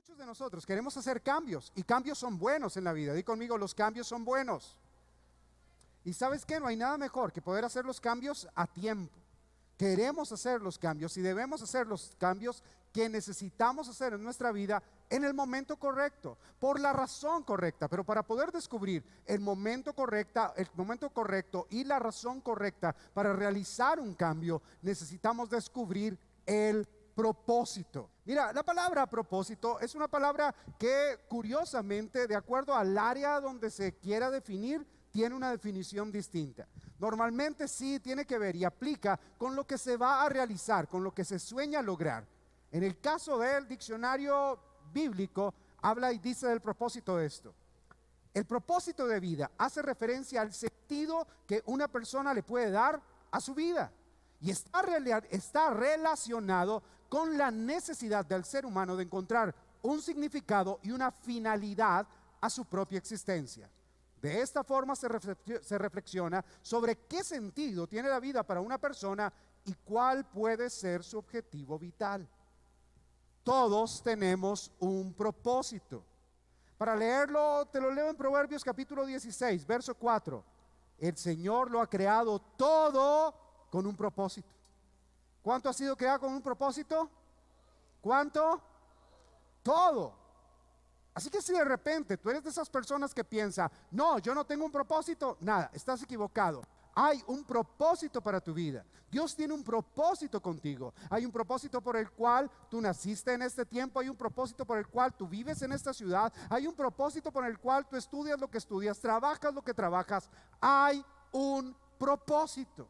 Muchos de nosotros queremos hacer cambios y cambios son buenos en la vida. Di conmigo, los cambios son buenos. Y ¿sabes qué? No hay nada mejor que poder hacer los cambios a tiempo. Queremos hacer los cambios y debemos hacer los cambios que necesitamos hacer en nuestra vida en el momento correcto, por la razón correcta. Pero para poder descubrir el momento correcto y la razón correcta para realizar un cambio, necesitamos descubrir el propósito. Mira, la palabra propósito es una palabra que curiosamente, de acuerdo al área donde se quiera definir, tiene una definición distinta. Normalmente sí tiene que ver y aplica con lo que se va a realizar, con lo que se sueña lograr. En el caso del diccionario bíblico, habla y dice del propósito de esto. El propósito de vida hace referencia al sentido que una persona le puede dar a su vida. Y está relacionado con la necesidad del ser humano de encontrar un significado y una finalidad a su propia existencia. De esta forma se reflexiona sobre qué sentido tiene la vida para una persona y cuál puede ser su objetivo vital. Todos tenemos un propósito. Para leerlo, te lo leo en Proverbios capítulo 16, verso 4. El Señor lo ha creado todo con un propósito. ¿Cuánto ha sido creado con un propósito? ¿Cuánto? Todo. Así que si de repente tú eres de esas personas que piensan, no, yo no tengo un propósito, nada, estás equivocado. Hay un propósito para tu vida. Dios tiene un propósito contigo. Hay un propósito por el cual tú naciste en este tiempo. Hay un propósito por el cual tú vives en esta ciudad. Hay un propósito por el cual tú estudias lo que estudias, trabajas lo que trabajas. Hay un propósito.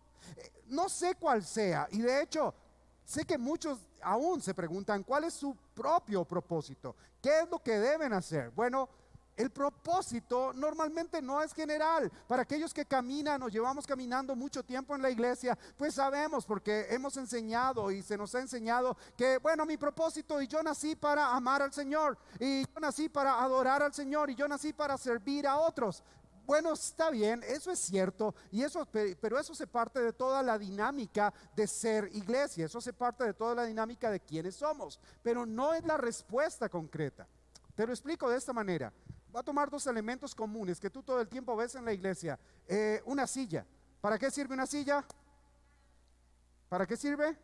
No sé cuál sea, y de hecho sé que muchos aún se preguntan cuál es su propio propósito, qué es lo que deben hacer. Bueno, el propósito normalmente no es general. Para aquellos que caminan o llevamos caminando mucho tiempo en la iglesia, pues sabemos, porque hemos enseñado y se nos ha enseñado que, bueno, mi propósito, y yo nací para amar al Señor, y yo nací para adorar al Señor, y yo nací para servir a otros. Bueno, está bien, eso es cierto, pero eso se parte de toda la dinámica de ser iglesia, eso se parte de toda la dinámica de quiénes somos, pero no es la respuesta concreta. Te lo explico de esta manera. Voy a tomar dos elementos comunes que tú todo el tiempo ves en la iglesia. Una silla. ¿Para qué sirve una silla? ¿Para qué sirve?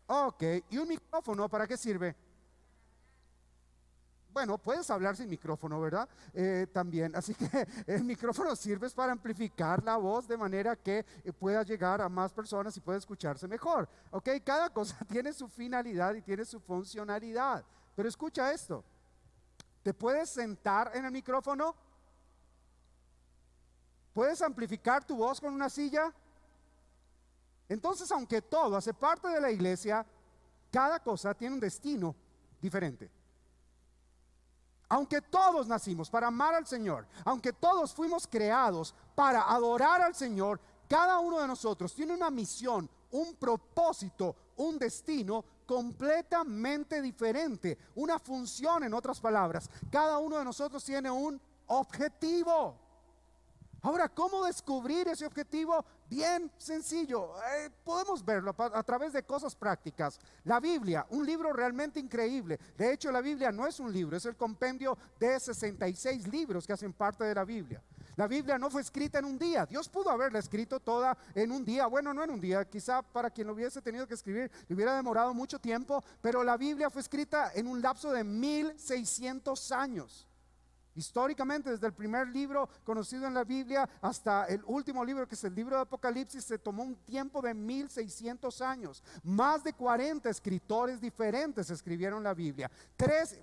Ok. ¿Y un micrófono para qué sirve? Bueno, puedes hablar sin micrófono, ¿verdad? También, así que el micrófono sirve para amplificar la voz de manera que pueda llegar a más personas y pueda escucharse mejor. Ok, cada cosa tiene su finalidad y tiene su funcionalidad. Pero escucha esto, ¿te puedes sentar en el micrófono? ¿Puedes amplificar tu voz con una silla? Entonces, aunque todo hace parte de la iglesia, cada cosa tiene un destino diferente. Aunque todos nacimos para amar al Señor, aunque todos fuimos creados para adorar al Señor, cada uno de nosotros tiene una misión, un propósito, un destino completamente diferente, una función, en otras palabras. Cada uno de nosotros tiene un objetivo. Ahora, ¿cómo descubrir ese objetivo? Bien sencillo, podemos verlo a través de cosas prácticas. La Biblia, un libro realmente increíble. De hecho, la Biblia no es un libro, es el compendio de 66 libros que hacen parte de la Biblia. La Biblia no fue escrita en un día. Dios pudo haberla escrito toda en un día. Bueno, no en un día, quizá para quien lo hubiese tenido que escribir le hubiera demorado mucho tiempo, pero la Biblia fue escrita en un lapso de 1600 años. Históricamente, desde el primer libro conocido en la Biblia hasta el último libro, que es el libro de Apocalipsis, se tomó un tiempo de 1600 años. Más de 40 escritores diferentes escribieron la Biblia.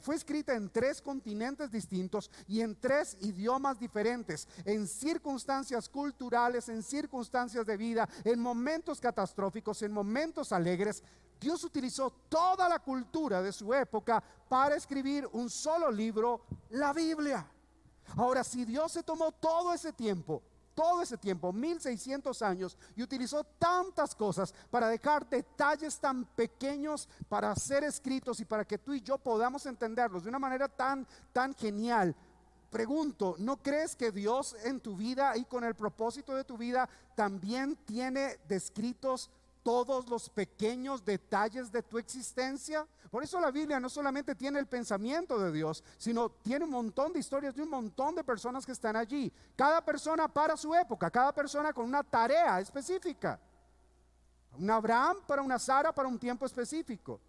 Fue escrita en 3 continentes distintos y en 3 idiomas diferentes, en circunstancias culturales, en circunstancias de vida, en momentos catastróficos, en momentos alegres. Dios utilizó toda la cultura de su época para escribir un solo libro, la Biblia. Ahora, si Dios se tomó todo ese tiempo, 1600 años, y utilizó tantas cosas para dejar detalles tan pequeños para ser escritos y para que tú y yo podamos entenderlos de una manera tan genial, pregunto, ¿no crees que Dios en tu vida y con el propósito de tu vida también tiene descritos todos los pequeños detalles de tu existencia? Por eso la Biblia no solamente tiene el pensamiento de Dios, sino tiene un montón de historias de un montón de personas que están allí. Cada persona para su época, cada persona con una tarea específica. Un Abraham para una Sara para un tiempo específico.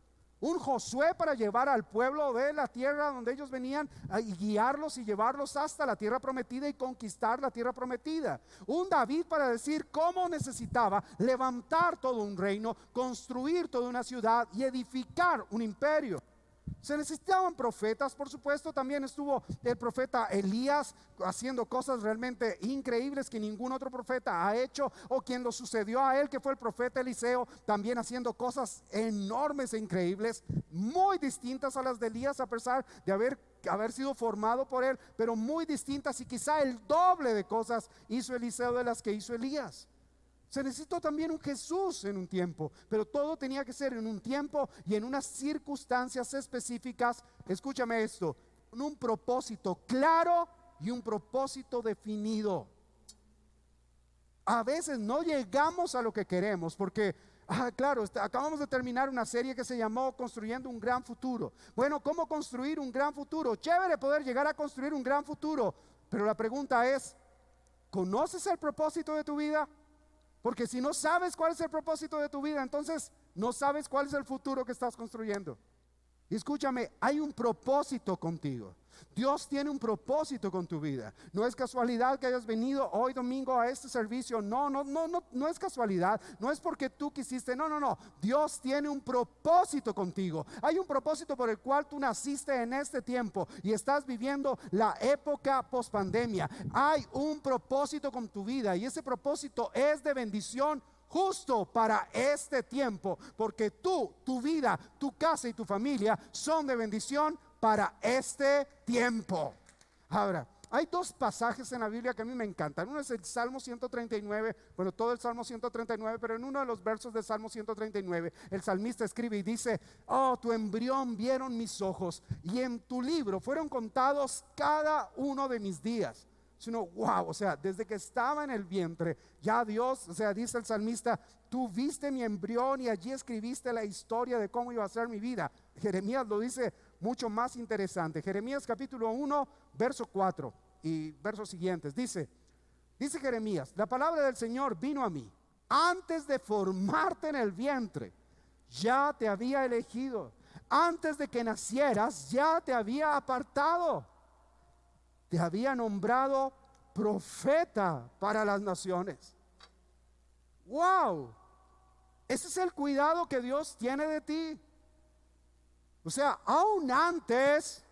Un Josué para llevar al pueblo de la tierra donde ellos venían y guiarlos y llevarlos hasta la tierra prometida y conquistar la tierra prometida. Un David para decir cómo necesitaba levantar todo un reino, construir toda una ciudad y edificar un imperio. Se necesitaban profetas, por supuesto. También estuvo el profeta Elías haciendo cosas realmente increíbles que ningún otro profeta ha hecho, o quien lo sucedió a él, que fue el profeta Eliseo, también haciendo cosas enormes e increíbles, muy distintas a las de Elías, a pesar de haber sido formado por él, pero muy distintas, y quizá el doble de cosas hizo Eliseo de las que hizo Elías. Se necesitó también un Jesús en un tiempo, pero todo tenía que ser en un tiempo y en unas circunstancias específicas. Escúchame esto, con un propósito claro y un propósito definido. A veces no llegamos a lo que queremos porque, claro, acabamos de terminar una serie que se llamó Construyendo un Gran Futuro. Bueno, ¿cómo construir un gran futuro? Chévere poder llegar a construir un gran futuro, pero la pregunta es, ¿conoces el propósito de tu vida? Porque si no sabes cuál es el propósito de tu vida, entonces no sabes cuál es el futuro que estás construyendo. Y escúchame, hay un propósito contigo. Dios tiene un propósito con tu vida. No es casualidad que hayas venido hoy domingo a este servicio. No es casualidad. No es porque tú quisiste. No. Dios tiene un propósito contigo. Hay un propósito por el cual tú naciste en este tiempo y estás viviendo la época pospandemia. Hay un propósito con tu vida y ese propósito es de bendición justo para este tiempo, porque tú, tu vida, tu casa y tu familia son de bendición para este tiempo. Ahora, hay dos pasajes en la Biblia que a mí me encantan. Uno es el Salmo 139, bueno, todo el Salmo 139, pero en uno de los versos del Salmo 139, el salmista escribe y dice: oh, tu embrión vieron mis ojos, y en tu libro fueron contados cada uno de mis días. Sino, wow, o sea, desde que estaba en el vientre, ya Dios, o sea, dice el salmista, tú viste mi embrión y allí escribiste la historia de cómo iba a ser mi vida. Jeremías lo dice mucho más interesante. Jeremías capítulo 1, verso 4 y versos siguientes. Dice Jeremías: la palabra del Señor vino a mí. Antes de formarte en el vientre, ya te había elegido. Antes de que nacieras, ya te había apartado. Te había nombrado profeta para las naciones. Wow, ese es el cuidado que Dios tiene de ti. O sea, aún antes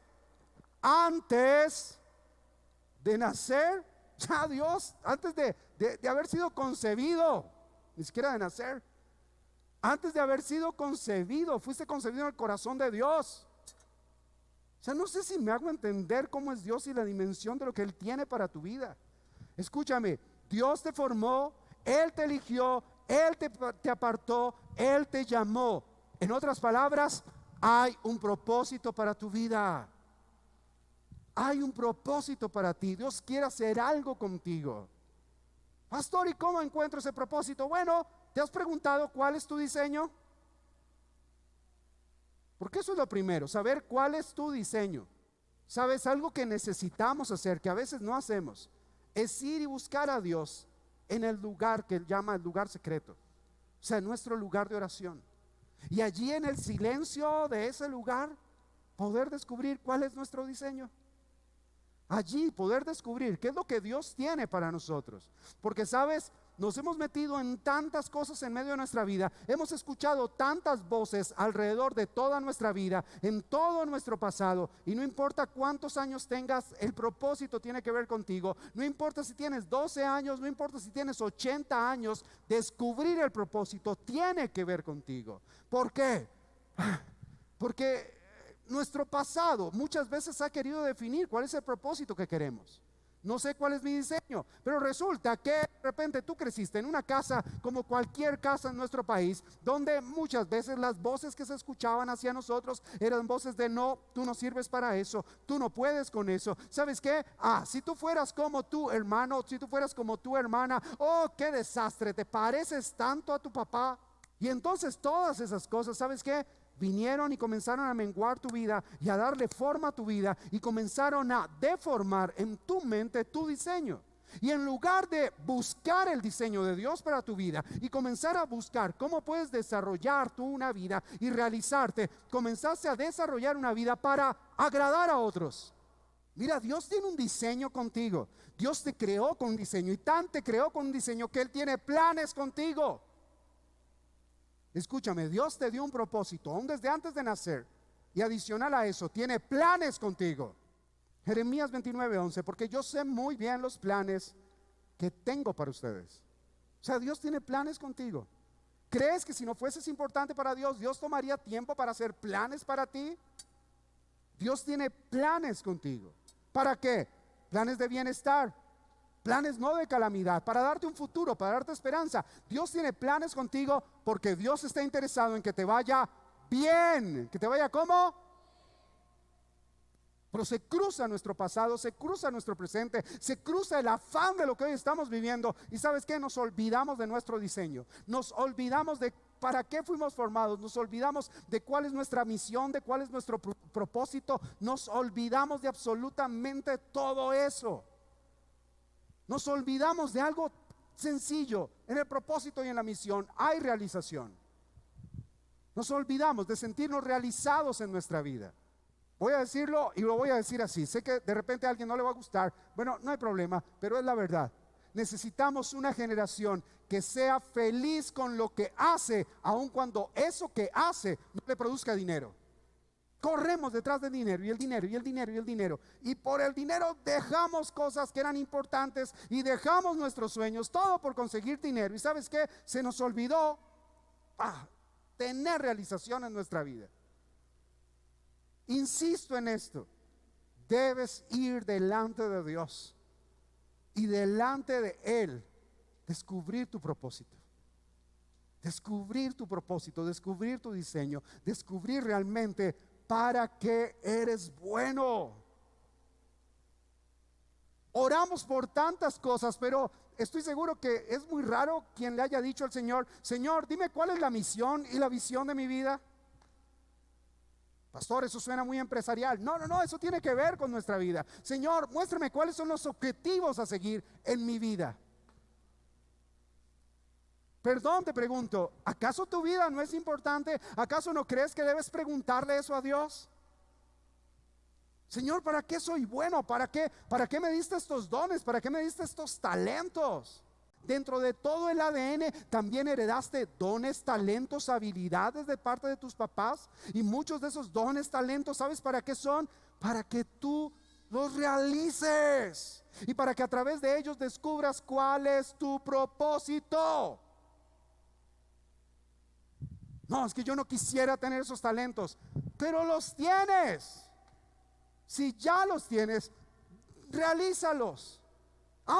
de nacer, ya Dios, antes de haber sido concebido, ni siquiera de nacer, antes de haber sido concebido, fuiste concebido en el corazón de Dios. O sea, no sé si me hago entender cómo es Dios y la dimensión de lo que Él tiene para tu vida. Escúchame, Dios te formó, Él te eligió, Él te apartó, Él te llamó. En otras palabras, hay un propósito para tu vida. Hay un propósito para ti. Dios quiere hacer algo contigo. Pastor, ¿y cómo encuentro ese propósito? Bueno, ¿te has preguntado cuál es tu diseño? Porque eso es lo primero, saber cuál es tu diseño. Sabes, algo que necesitamos hacer, que a veces no hacemos, es ir y buscar a Dios en el lugar que Él llama el lugar secreto. O sea, nuestro lugar de oración. Y allí en el silencio de ese lugar, poder descubrir cuál es nuestro diseño. Allí poder descubrir qué es lo que Dios tiene para nosotros. Porque sabes, nos hemos metido en tantas cosas en medio de nuestra vida, hemos escuchado tantas voces alrededor de toda nuestra vida, en todo nuestro pasado, y no importa cuántos años tengas, el propósito tiene que ver contigo. No importa si tienes 12 años, no importa si tienes 80 años, descubrir el propósito tiene que ver contigo. ¿Por qué? Porque nuestro pasado muchas veces ha querido definir cuál es el propósito que queremos. No sé cuál es mi diseño, pero resulta que de repente tú creciste en una casa como cualquier casa en nuestro país, donde muchas veces las voces que se escuchaban hacia nosotros eran voces de: no, tú no sirves para eso, tú no puedes con eso. ¿Sabes qué? Si tú fueras como tu hermano, si tú fueras como tu hermana, oh, qué desastre, te pareces tanto a tu papá. Y entonces todas esas cosas, ¿sabes qué? Vinieron y comenzaron a menguar tu vida y a darle forma a tu vida y comenzaron a deformar en tu mente tu diseño. Y en lugar de buscar el diseño de Dios para tu vida y comenzar a buscar cómo puedes desarrollar tú una vida y realizarte, comenzaste a desarrollar una vida para agradar a otros. Mira, Dios tiene un diseño contigo. Dios te creó con un diseño, y tan te creó con un diseño que Él tiene planes contigo. Escúchame, Dios te dio un propósito aún desde antes de nacer, y adicional a eso tiene planes contigo. Jeremías 29:11, porque yo sé muy bien los planes que tengo para ustedes. O sea, Dios tiene planes contigo. ¿Crees que si no fueses importante para Dios, Dios tomaría tiempo para hacer planes para ti? Dios tiene planes contigo. ¿Para qué? Planes de bienestar, planes no de calamidad, para darte un futuro, para darte esperanza. Dios tiene planes contigo porque Dios está interesado en que te vaya bien. ¿Que te vaya cómo? Pero se cruza nuestro pasado, se cruza nuestro presente, se cruza el afán de lo que hoy estamos viviendo. Y ¿sabes qué? Nos olvidamos de nuestro diseño, nos olvidamos de para qué fuimos formados, nos olvidamos de cuál es nuestra misión, de cuál es nuestro propósito, nos olvidamos de absolutamente todo eso. Nos olvidamos de algo sencillo: en el propósito y en la misión hay realización. Nos olvidamos de sentirnos realizados en nuestra vida. Voy a decirlo y lo voy a decir así. Sé que de repente a alguien no le va a gustar. Bueno, no hay problema, pero es la verdad. Necesitamos una generación que sea feliz con lo que hace, aun cuando eso que hace no le produzca dinero. Corremos detrás del dinero y el dinero y el dinero y el dinero. Y por el dinero dejamos cosas que eran importantes y dejamos nuestros sueños, todo por conseguir dinero. ¿Y sabes qué? Se nos olvidó tener realización en nuestra vida. Insisto en esto: debes ir delante de Dios y delante de Él descubrir tu propósito, descubrir tu propósito, descubrir tu diseño, descubrir realmente para qué eres bueno. Oramos por tantas cosas, pero estoy seguro que es muy raro quien le haya dicho al Señor: Señor, dime cuál es la misión y la visión de mi vida. Pastor, eso suena muy empresarial. No, eso tiene que ver con nuestra vida. Señor, muéstrame cuáles son los objetivos a seguir en mi vida. Perdón, te pregunto, ¿acaso tu vida no es importante? ¿Acaso no crees que debes preguntarle eso a Dios? Señor, ¿para qué soy bueno? ¿Para qué me diste estos dones? ¿Para qué me diste estos talentos? Dentro de todo el ADN también heredaste dones, talentos, habilidades de parte de tus papás. Y muchos de esos dones, talentos, ¿sabes para qué son? Para que tú los realices y para que a través de ellos descubras cuál es tu propósito. No, es que yo no quisiera tener esos talentos, pero los tienes. Si ya los tienes, realízalos.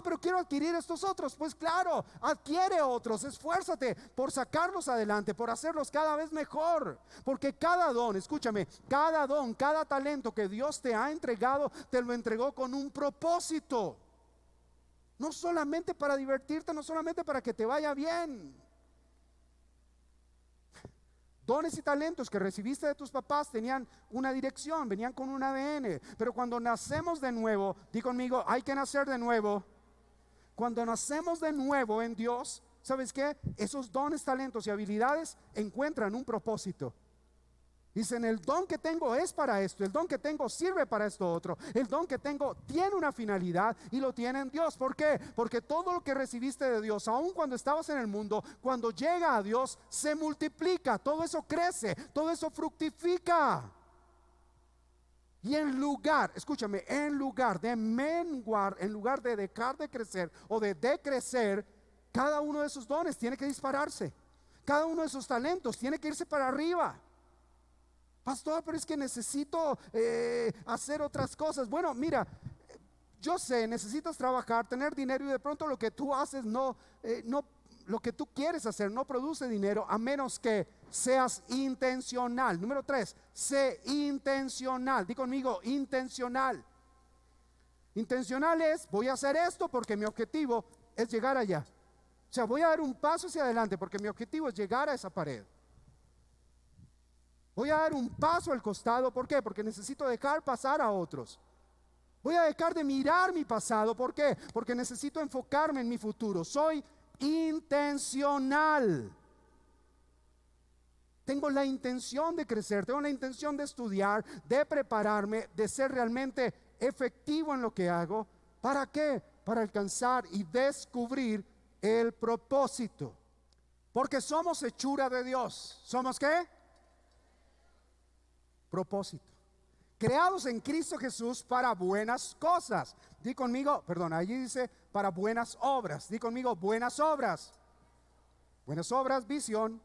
Pero quiero adquirir estos otros. Pues claro, adquiere otros, esfuérzate por sacarlos adelante, por hacerlos cada vez mejor. Porque cada don, escúchame, cada don, cada talento que Dios te ha entregado, te lo entregó con un propósito. No solamente para divertirte, no solamente para que te vaya bien. Dones y talentos que recibiste de tus papás tenían una dirección, venían con un ADN. Pero cuando nacemos de nuevo, di conmigo, hay que nacer de nuevo. Cuando nacemos de nuevo en Dios, ¿sabes qué? Esos dones, talentos y habilidades encuentran un propósito. Dicen: el don que tengo es para esto, el don que tengo sirve para esto otro, el don que tengo tiene una finalidad y lo tiene en Dios. ¿Por qué? Porque todo lo que recibiste de Dios, aun cuando estabas en el mundo, cuando llega a Dios se multiplica, todo eso crece, todo eso fructifica. Y en lugar, escúchame, en lugar de menguar, en lugar de dejar de crecer o de decrecer, cada uno de esos dones tiene que dispararse. Cada uno de esos talentos tiene que irse para arriba. Pastor, pero es que necesito hacer otras cosas. Bueno, mira, yo sé, necesitas trabajar, tener dinero, y de pronto lo que tú haces lo que tú quieres hacer no produce dinero, a menos que seas intencional. Número 3, sé intencional. Di conmigo, intencional. Intencional es: voy a hacer esto porque mi objetivo es llegar allá. O sea, voy a dar un paso hacia adelante porque mi objetivo es llegar a esa pared. Voy a dar un paso al costado, ¿por qué? Porque necesito dejar pasar a otros. Voy a dejar de mirar mi pasado, ¿por qué? Porque necesito enfocarme en mi futuro. Soy intencional. Tengo la intención de crecer, tengo la intención de estudiar, de prepararme, de ser realmente efectivo en lo que hago. ¿Para qué? Para alcanzar y descubrir el propósito. Porque somos hechura de Dios. ¿Somos qué? Propósito. Creados en Cristo Jesús para buenas cosas. Di conmigo, perdón, allí dice para buenas obras. Di conmigo, buenas obras. Buenas obras, visión.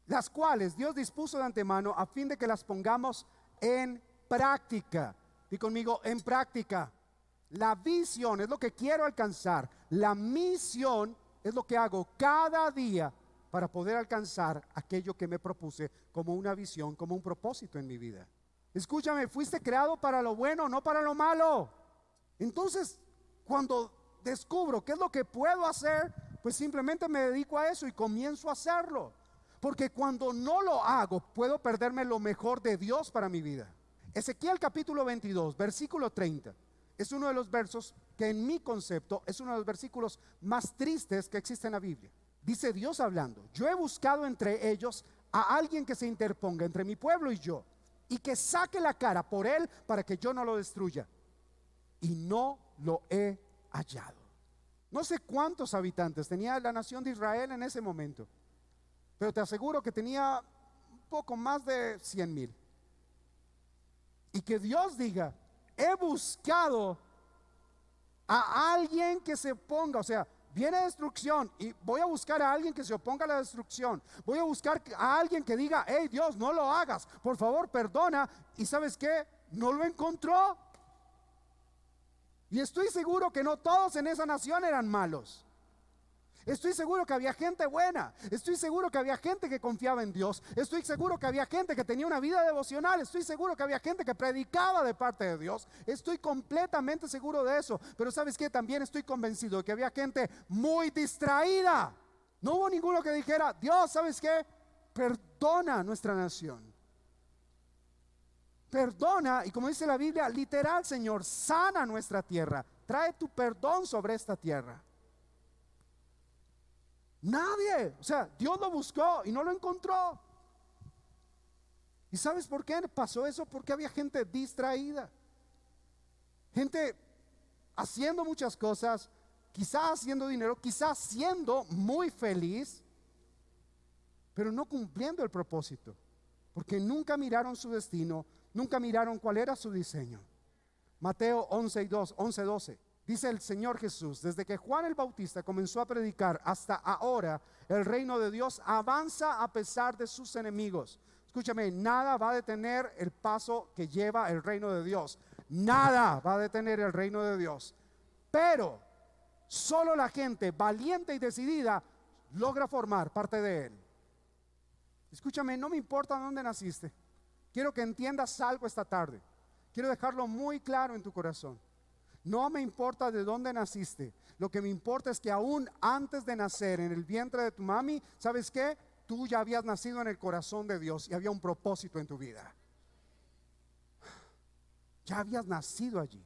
Las cuales Dios dispuso de antemano a fin de que las pongamos en práctica. Di conmigo, en práctica. La visión es lo que quiero alcanzar. La misión es lo que hago cada día para poder alcanzar aquello que me propuse como una visión, como un propósito en mi vida. Escúchame, fuiste creado para lo bueno, no para lo malo. Entonces, cuando descubro qué es lo que puedo hacer, pues simplemente me dedico a eso y comienzo a hacerlo. Porque cuando no lo hago, puedo perderme lo mejor de Dios para mi vida. Ezequiel capítulo 22, versículo 30. Es uno de los versos que en mi concepto es uno de los versículos más tristes que existe en la Biblia. Dice Dios hablando: yo he buscado entre ellos a alguien que se interponga entre mi pueblo y yo, y que saque la cara por él para que yo no lo destruya. Y no lo he hallado. No sé cuántos habitantes tenía la nación de Israel en ese momento, pero te aseguro que tenía un poco más de 100,000. Y que Dios diga: he buscado a alguien que se ponga, o sea, viene destrucción y voy a buscar a alguien que se oponga a la destrucción. Voy a buscar a alguien que diga: hey Dios, no lo hagas, por favor perdona. Y ¿sabes qué? No lo encontró. Y estoy seguro que no todos en esa nación eran malos. Estoy seguro que había gente buena. Estoy seguro que había gente que confiaba en Dios. Estoy seguro que había gente que tenía una vida devocional. Estoy seguro que había gente que predicaba de parte de Dios. Estoy completamente seguro de eso. Pero ¿sabes qué? También estoy convencido de que había gente muy distraída. No hubo ninguno que dijera: Dios, ¿sabes qué? Perdona nuestra nación. Perdona, y como dice la Biblia, literal, Señor, sana nuestra tierra. Trae tu perdón sobre esta tierra. Nadie, o sea, Dios lo buscó y no lo encontró. ¿Y sabes por qué pasó eso? Porque había gente distraída, gente haciendo muchas cosas, quizás haciendo dinero, quizás siendo muy feliz, pero no cumpliendo el propósito, porque nunca miraron su destino, nunca miraron cuál era su diseño. Mateo 11:12. Dice el Señor Jesús: desde que Juan el Bautista comenzó a predicar hasta ahora, el reino de Dios avanza a pesar de sus enemigos. Escúchame, nada va a detener el paso que lleva el reino de Dios. Nada va a detener el reino de Dios. Pero solo la gente valiente y decidida logra formar parte de él. Escúchame, no me importa dónde naciste. Quiero que entiendas algo esta tarde. Quiero dejarlo muy claro en tu corazón. No me importa de dónde naciste. Lo que me importa es que aún antes de nacer en el vientre de tu mami, ¿sabes qué? Tú ya habías nacido en el corazón de Dios y había un propósito en tu vida. Ya habías nacido allí.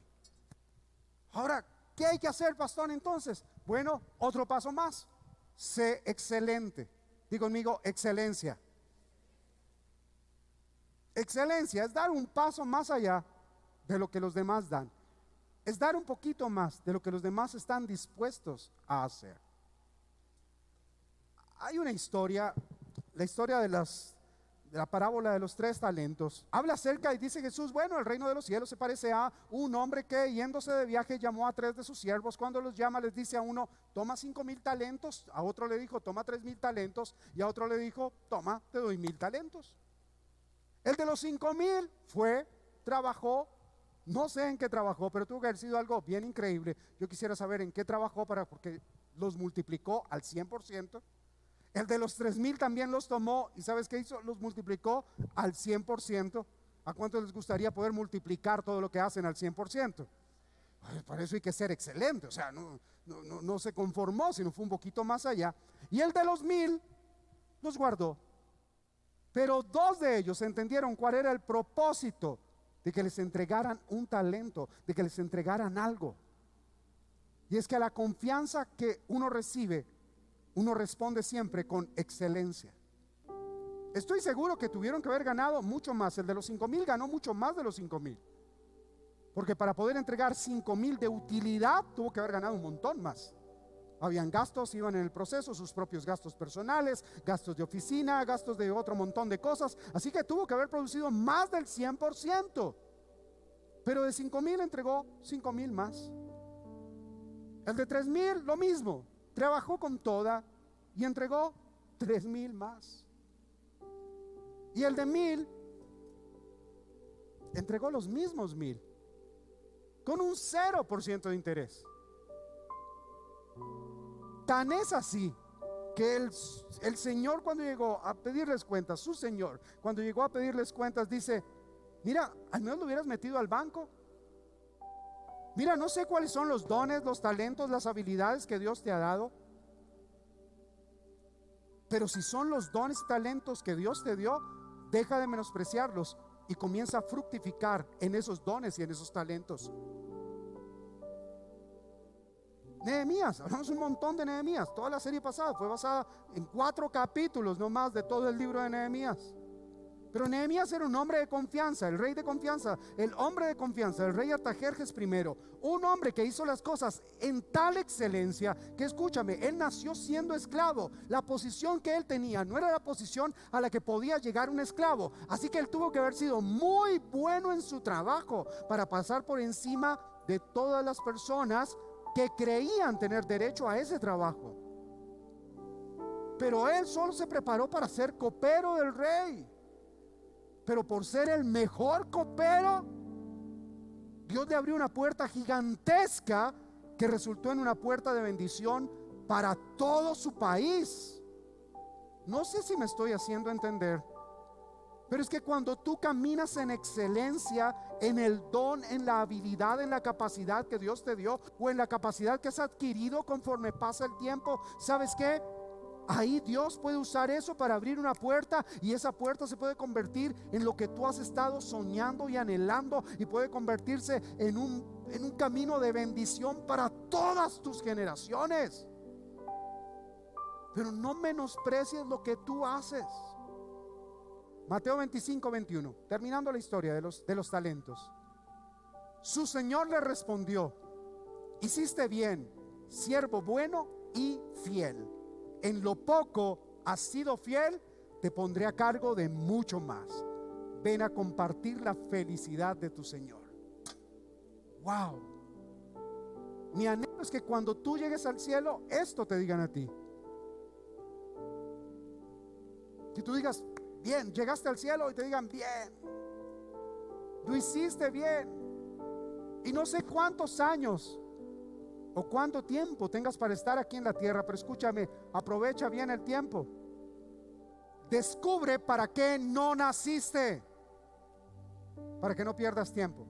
Ahora, ¿qué hay que hacer, pastor, entonces? Bueno, otro paso más. Sé excelente. Digo conmigo, excelencia. Excelencia es dar un paso más allá de lo que los demás dan. Es dar un poquito más de lo que los demás están dispuestos a hacer. Hay una historia, la historia de la parábola de los 3 talentos. Habla acerca y dice Jesús: bueno, el reino de los cielos se parece a un hombre que, yéndose de viaje, llamó a 3 de sus siervos. Cuando los llama, les dice a uno: toma 5,000 talentos. A otro le dijo: toma 3,000 talentos. Y a otro le dijo: toma, te doy 1,000 talentos. El de los 5,000 fue, trabajó. No sé en qué trabajó, pero tuvo que haber sido algo bien increíble. Yo quisiera saber en qué trabajó porque los multiplicó al 100%. El de los 3,000 también los tomó y ¿sabes qué hizo? Los multiplicó al 100%. ¿A cuánto les gustaría poder multiplicar todo lo que hacen al 100%? Pues para eso hay que ser excelente. O sea, no se conformó, sino fue un poquito más allá. Y el de los 1000 los guardó. Pero 2 de ellos entendieron cuál era el propósito de que les entregaran un talento, de que les entregaran algo. Y es que a la confianza que uno recibe, uno responde siempre con excelencia. Estoy seguro que tuvieron que haber ganado mucho más. El de los 5000 ganó mucho más de los 5000, porque para poder entregar 5000 de utilidad tuvo que haber ganado un montón más. Habían gastos, iban en el proceso, sus propios gastos personales, gastos de oficina, gastos de otro montón de cosas. Así que tuvo que haber producido más del 100%. Pero de 5000 entregó 5000 más. El de 3000 lo mismo, trabajó con toda y entregó 3000 más. Y el de 1000 entregó los mismos 1000 con un 0% de interés. Tan es así que el Señor, cuando llegó a pedirles cuentas, su Señor, cuando llegó a pedirles cuentas, dice: mira, al menos lo hubieras metido al banco. Mira, no sé cuáles son los dones, los talentos, las habilidades que Dios te ha dado, pero si son los dones y talentos que Dios te dio, deja de menospreciarlos y comienza a fructificar en esos dones y en esos talentos. Nehemías, hablamos un montón de Nehemías. Toda la serie pasada fue basada en 4 capítulos no más de todo el libro de Nehemías. Pero Nehemías era un hombre de confianza, el rey de confianza, el hombre de confianza, el rey Artajerjes I. Un hombre que hizo las cosas en tal excelencia que, escúchame, él nació siendo esclavo. La posición que él tenía no era la posición a la que podía llegar un esclavo. Así que él tuvo que haber sido muy bueno en su trabajo para pasar por encima de todas las personas que creían tener derecho a ese trabajo. Pero él solo se preparó para ser copero del rey. Pero por ser el mejor copero, Dios le abrió una puerta gigantesca que resultó en una puerta de bendición para todo su país. No sé si me estoy haciendo entender, pero es que cuando tú caminas en excelencia, en el don, en la habilidad, en la capacidad que Dios te dio, o en la capacidad que has adquirido conforme pasa el tiempo, ¿sabes qué? Ahí Dios puede usar eso para abrir una puerta, y esa puerta se puede convertir en lo que tú has estado soñando y anhelando, y puede convertirse en un camino de bendición para todas tus generaciones. Pero no menosprecies lo que tú haces. Mateo 25:21, terminando la historia de los talentos. Su Señor le respondió: hiciste bien, siervo bueno y fiel. En lo poco has sido fiel, te pondré a cargo de mucho más. Ven a compartir la felicidad de tu Señor. Wow. Mi anhelo es que cuando tú llegues al cielo, esto te digan a ti. Que tú digas: bien, llegaste al cielo, y te digan: bien, lo hiciste bien. Y no sé cuántos años o cuánto tiempo tengas para estar aquí en la tierra, pero escúchame, aprovecha bien el tiempo. Descubre para qué no naciste, para que no pierdas tiempo.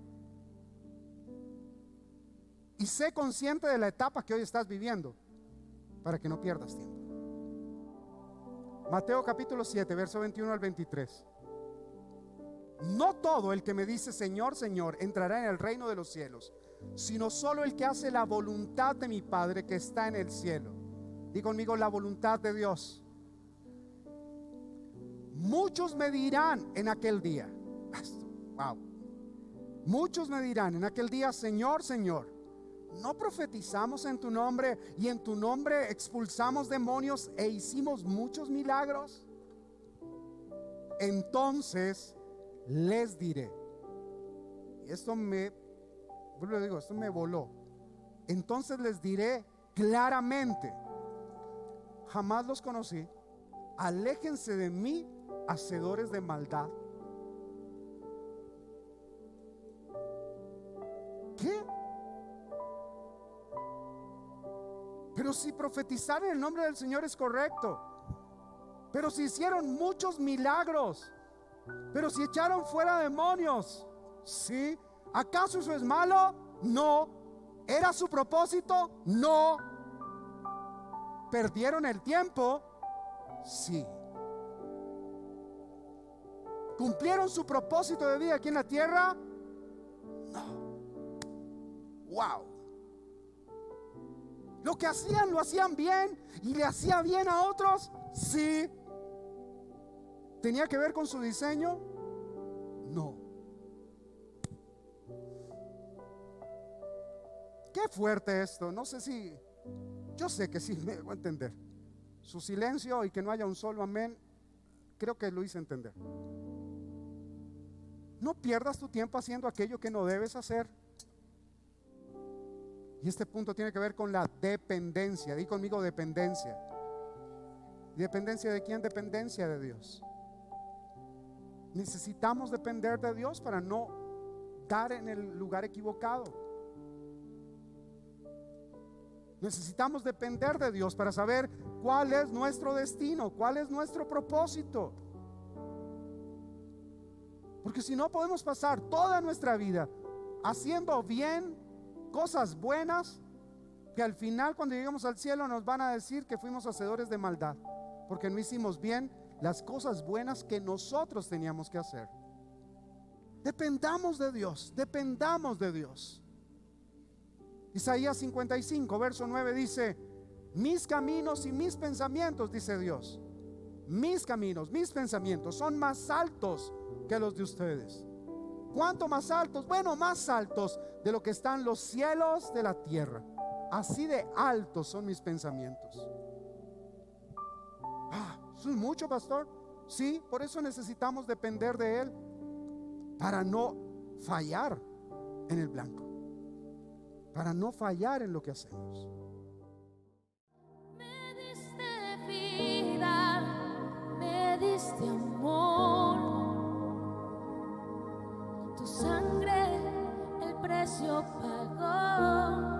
Y sé consciente de la etapa que hoy estás viviendo, para que no pierdas tiempo. Mateo capítulo 7, verso 21 al 23. No todo el que me dice Señor, Señor entrará en el reino de los cielos, sino solo el que hace la voluntad de mi Padre que está en el cielo. Di conmigo: la voluntad de Dios. Muchos me dirán en aquel día, wow, muchos me dirán en aquel día: Señor, Señor, ¿no profetizamos en tu nombre, y en tu nombre expulsamos demonios e hicimos muchos milagros? Entonces les diré, y esto me voló. Entonces les diré claramente: jamás los conocí, aléjense de mí, hacedores de maldad. ¿Qué? Pero si profetizar en el nombre del Señor es correcto, pero si hicieron muchos milagros, pero si echaron fuera demonios, ¿sí? ¿Acaso eso es malo? No, ¿Era su propósito? No. ¿Perdieron el tiempo? Sí. ¿Cumplieron su propósito de vida aquí en la tierra? No. Wow. Lo que hacían, lo hacían bien y le hacía bien a otros. Sí. ¿Tenía que ver con su diseño? No. Qué fuerte esto. No sé si, yo sé que sí me voy a entender. Su silencio y que no haya un solo amén, creo que lo hice entender. No pierdas tu tiempo haciendo aquello que no debes hacer. Y este punto tiene que ver con la dependencia. Di conmigo dependencia. ¿Dependencia de quién? Dependencia de Dios. Necesitamos depender de Dios para no dar en el lugar equivocado. Necesitamos depender de Dios para saber cuál es nuestro destino, cuál es nuestro propósito. Porque si no, podemos pasar toda nuestra vida haciendo bien, cosas buenas, que al final cuando lleguemos al cielo nos van a decir que fuimos hacedores de maldad, porque no hicimos bien las cosas buenas que nosotros teníamos que hacer. Dependamos de Dios, dependamos de Dios. Isaías 55, verso 9 dice: mis caminos y mis pensamientos, dice Dios, mis caminos, mis pensamientos son más altos que los de ustedes. ¿Cuánto más altos? Bueno, más altos de lo que están los cielos de la tierra. Así de altos son mis pensamientos. ¿Eso es mucho, pastor? Sí, por eso necesitamos depender de Él, para no fallar en el blanco, para no fallar en lo que hacemos. Me diste vida, me diste amor, con tu sangre el precio pagó.